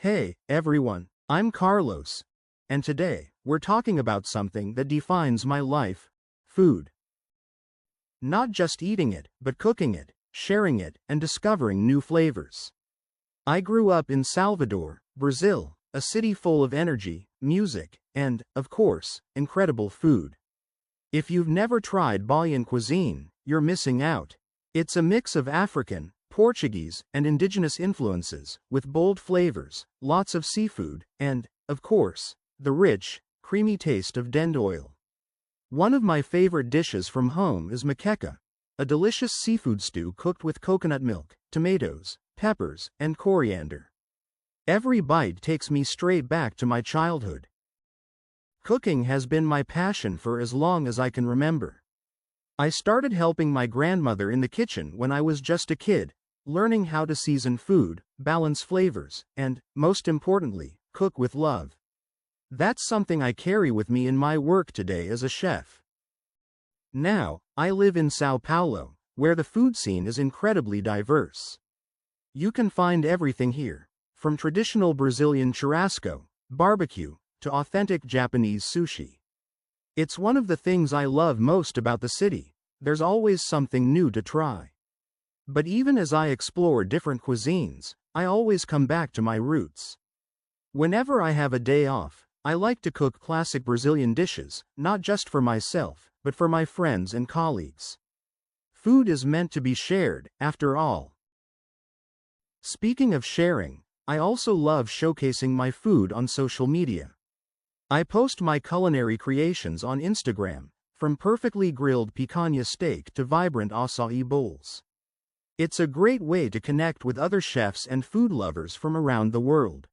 Hey, everyone, I'm Carlos, and today, we're talking about something that defines my life: food. Not just eating it, but cooking it, sharing it, and discovering new flavors. I grew up in Salvador, Brazil, a city full of energy, music, and, of course, incredible food. If you've never tried Bolivian cuisine, you're missing out. It's a mix of African, Portuguese, and indigenous influences, with bold flavors, lots of seafood, and, of course, the rich, creamy taste of dend oil. One of my favorite dishes from home is moqueca, a delicious seafood stew cooked with coconut milk, tomatoes, peppers, and coriander. Every bite takes me straight back to my childhood. Cooking has been my passion for as long as I can remember. I started helping my grandmother in the kitchen when I was just a kid, learning how to season food, balance flavors, and, most importantly, cook with love. That's something I carry with me in my work today as a chef. Now, I live in Sao Paulo, where the food scene is incredibly diverse. You can find everything here, from traditional Brazilian churrasco, barbecue, to authentic Japanese sushi. It's one of the things I love most about the city: there's always something new to try. But even as I explore different cuisines, I always come back to my roots. Whenever I have a day off, I like to cook classic Brazilian dishes, not just for myself, but for my friends and colleagues. Food is meant to be shared, after all. Speaking of sharing, I also love showcasing my food on social media. I post my culinary creations on Instagram, from perfectly grilled picanha steak to vibrant acai bowls. It's a great way to connect with other chefs and food lovers from around the world.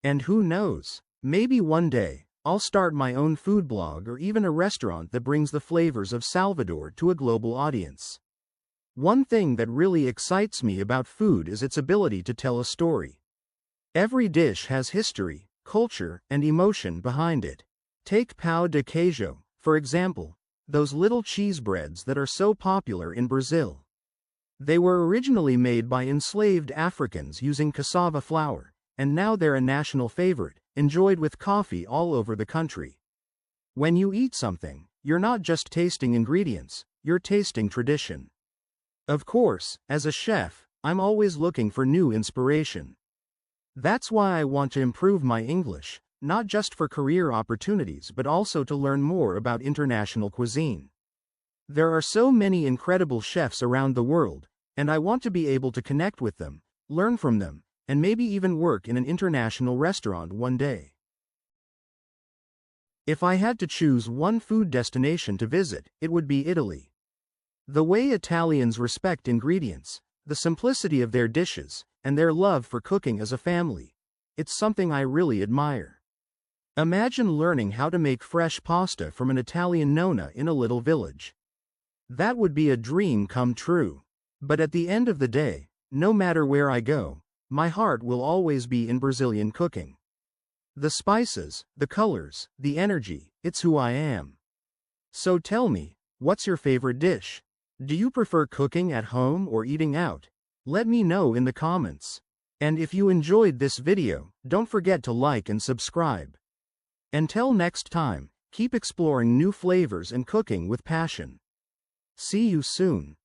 And who knows, maybe one day, I'll start my own food blog or even a restaurant that brings the flavors of Salvador to a global audience. One thing that really excites me about food is its ability to tell a story. Every dish has history, culture, and emotion behind it. Take pão de queijo, for example, those little cheese breads that are so popular in Brazil. They were originally made by enslaved Africans using cassava flour, and now they're a national favorite, enjoyed with coffee all over the country. When you eat something, you're not just tasting ingredients, you're tasting tradition. Of course, as a chef, I'm always looking for new inspiration. That's why I want to improve my English, not just for career opportunities but also to learn more about international cuisine. There are so many incredible chefs around the world, and I want to be able to connect with them, learn from them, and maybe even work in an international restaurant one day. If I had to choose one food destination to visit, it would be Italy. The way Italians respect ingredients, the simplicity of their dishes, and their love for cooking as a family, it's something I really admire. Imagine learning how to make fresh pasta from an Italian nonna in a little village. That would be a dream come true. But at the end of the day, no matter where I go, my heart will always be in Brazilian cooking. The spices, the colors, the energy, it's who I am. So tell me, what's your favorite dish? Do you prefer cooking at home or eating out? Let me know in the comments. And if you enjoyed this video, don't forget to like and subscribe. Until next time, keep exploring new flavors and cooking with passion. See you soon.